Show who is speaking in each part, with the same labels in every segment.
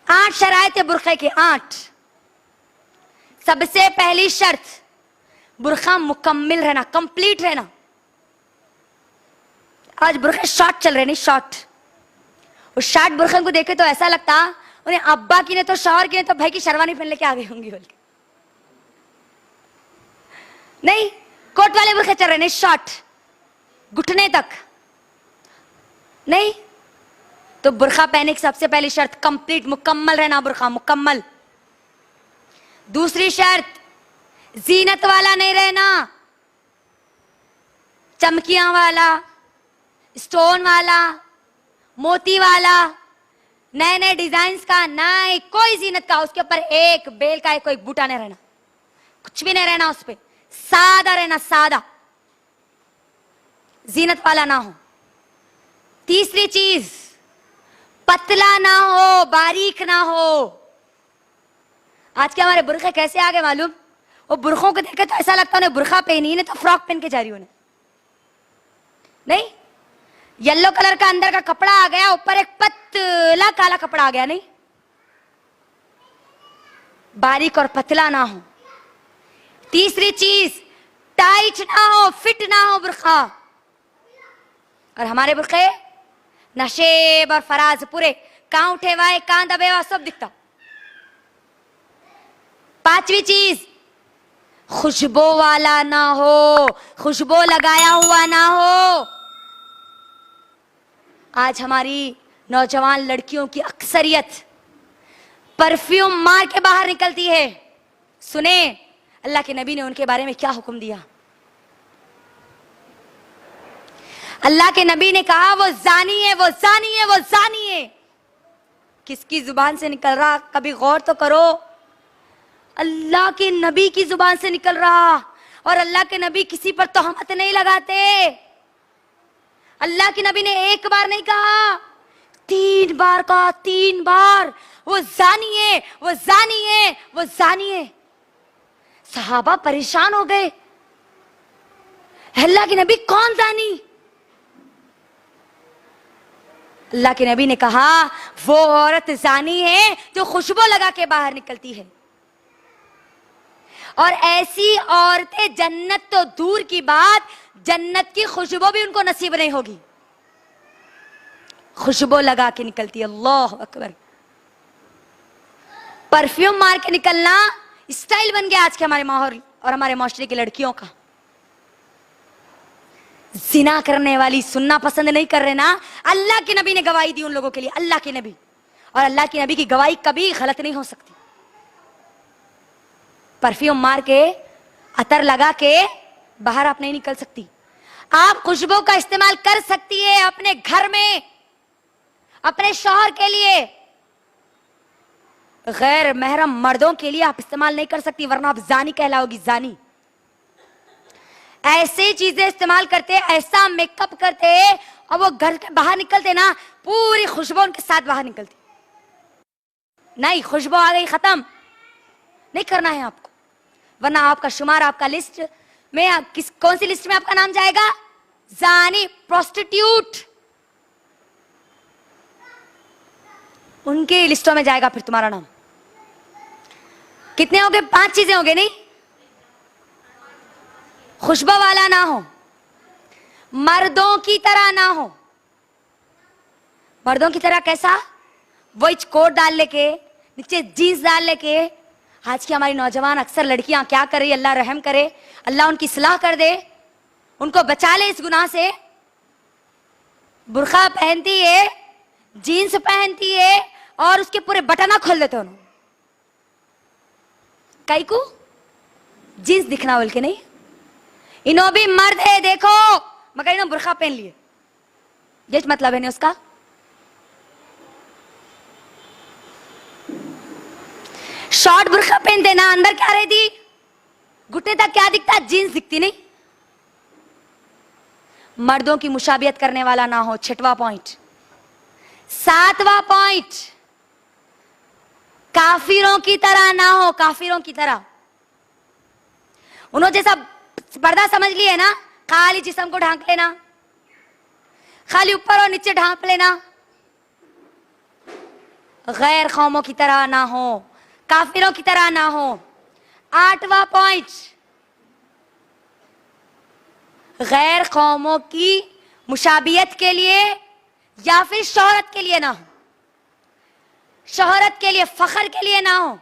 Speaker 1: 8 शरायत बुरखे के 8। सबसे पहली शर्त, बुरखा मुकम्मिल रहना, कंप्लीट रहना। आज बुरखे शॉर्ट चल रहे, नहीं शॉर्ट। उस शॉर्ट बुरखे को देखे तो ऐसा लगता उन्हें अब्बा की ने तो शौहर की ने तो भाई की शेरवानी पहन लेके आ गई होंगी बोल के। नहीं, कोट वाले बुरखे चल रहे, नहीं शॉर्ट, घुटने तक। नहीं तो बुरखा पहने की सबसे पहली शर्त कंप्लीट, मुकम्मल रहना, बुरखा मुकम्मल। दूसरी शर्त, जीनत वाला नहीं रहना, चमकियां वाला, स्टोन वाला, मोती वाला, नए नए डिजाइन का, नहीं कोई जीनत का, उसके ऊपर एक बेल का कोई बूटा नहीं रहना, कुछ भी नहीं रहना उस पे, सादा रहना, सादा, जीनत वाला ना हो। तीसरी चीज, पतला ना हो, बारीक ना हो। आज के हमारे बुरखे कैसे आ गए मालूम? वो बुरखों को देखे तो ऐसा लगता है उन्हें बुरखा पहनी, नहीं तो फ्रॉक पहन के जा रही उन्हें। नहीं, येलो कलर का अंदर का कपड़ा आ गया, ऊपर एक पतला काला कपड़ा आ गया। नहीं, बारीक और पतला ना हो। तीसरी चीज, टाइट ना हो, फिट ना हो बुरखा। और हमारे बुरखे नशेब और फराज पूरे, कहां उठे हुआ है, कहां दबे हुआ, सब दिखता। पांचवी चीज, खुशबू वाला ना हो, खुशबू लगाया हुआ ना हो। आज हमारी नौजवान लड़कियों की अक्सरियत परफ्यूम मार के बाहर निकलती है। सुने अल्लाह के नबी ने उनके बारे में क्या हुक्म दिया। अल्लाह के नबी ने कहा वो जानी है, वो जानी है, वो जानी है। किसकी जुबान से निकल रहा, कभी गौर तो करो। अल्लाह के नबी की जुबान से निकल रहा, और अल्लाह के नबी किसी पर तोहमत नहीं लगाते। अल्लाह के नबी ने एक बार नहीं कहा, 3 बार कहा, 3 बार। वो जानी है, वो जानी है, वो जानी है। सहाबा परेशान हो गए, अल्लाह के नबी कौन जानी? अल्लाह के नबी ने कहा वो औरत जानी है जो खुशबू लगा के बाहर निकलती है, और ऐसी औरतें जन्नत तो दूर की बात, जन्नत की खुशबू भी उनको नसीब नहीं होगी। खुशबू लगा के निकलती है। अल्लाह अकबर। परफ्यूम मार के निकलना स्टाइल बन गया आज के हमारे माहौल और हमारे माशरे की लड़कियों का। जिना करने वाली सुनना पसंद नहीं कर रहे ना, अल्लाह के नबी ने गवाही दी उन लोगों के लिए, अल्लाह के नबी। और अल्लाह के नबी की गवाही कभी गलत नहीं हो सकती। परफ्यूम मार के, अतर लगा के बाहर आप नहीं निकल सकती। आप खुशबू का इस्तेमाल कर सकती है अपने घर में, अपने शौहर के लिए। गैर महरम मर्दों के लिए आप इस्तेमाल नहीं कर सकती, वरना आप जानी कहलाओगी, जानी। ऐसे चीजें इस्तेमाल करते, ऐसा मेकअप करते, और वो घर के बाहर निकलते ना, पूरी खुशबू उनके साथ बाहर निकलती। नहीं, खुशबू आ गई, खत्म नहीं करना है आपको, वरना आपका शुमार, आपका लिस्ट में कौन सी लिस्ट में आपका नाम जाएगा? जानी, प्रोस्टिट्यूट, उनके लिस्टों में जाएगा फिर तुम्हारा नाम। कितने हो गए? 5 चीजें हो गई। नहीं, खुशबू वाला ना हो, मर्दों की तरह ना हो। मर्दों की तरह कैसा? वही कोट डाल लेके, नीचे जीन्स डाल लेके। आज की हमारी नौजवान अक्सर लड़कियां क्या कर रही है, अल्लाह रहम करे, अल्लाह उनकी सलाह कर दे, उनको बचा ले इस गुनाह से। बुर्खा पहनती है, जीन्स पहनती है, और उसके पूरे बटना खोल देते उन्होंने। कई को जीन्स दिखना बोल के नहीं, इन्हों भी मर्द है देखो, मगर इन्हों बुर्खा पहन लिए, ये मतलब है नहीं उसका। शॉर्ट बुर्खा पहनते ना, अंदर क्या रहती, घुटने तक क्या दिखता, जीन्स दिखती नहीं। मर्दों की मुशाबियत करने वाला ना हो, 6वां पॉइंट। 7वां पॉइंट, काफिरों की तरह ना हो, काफिरों की तरह। उन्होंने जैसा पर्दा समझ लिए ना, खाली जिस्म को ढांक लेना, खाली ऊपर और नीचे ढांक लेना, गैर कौमों की तरह ना हो, काफिरों की तरह ना हो। 8वां पॉइंट, गैर कौमों की मुशाबियत के लिए या फिर शोहरत के लिए ना हो, शोहरत के लिए, फखर के लिए ना हो।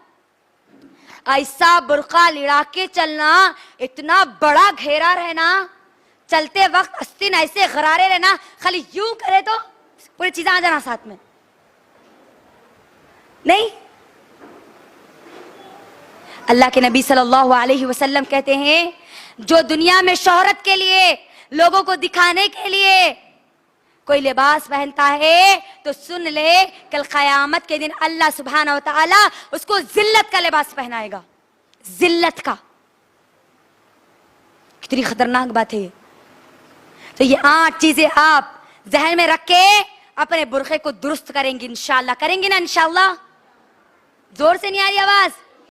Speaker 1: ऐसा बुर्का लिड़ा के चलना, इतना बड़ा घेरा रहना, चलते वक्त अस्तीन ऐसे गरारे रहना, खाली यूं करे तो पूरी चीजें आ जाना साथ में, नहीं। अल्लाह के नबी सल्लल्लाहु अलैहि वसल्लम कहते हैं, जो दुनिया में शोहरत के लिए, लोगों को दिखाने के लिए कोई लिबास पहनता है, तो सुन ले, कल क़यामत के दिन अल्लाह सुब्हानहू व तआला उसको जिल्लत का लिबास पहनाएगा, जिल्लत का। कितनी खतरनाक बात है ये। तो ये 8 चीजें आप जहन में रख के अपने बुर्खे को दुरुस्त करेंगे, इंशाअल्लाह। करेंगे ना इंशाअल्लाह? जोर से नहीं आ रही आवाज?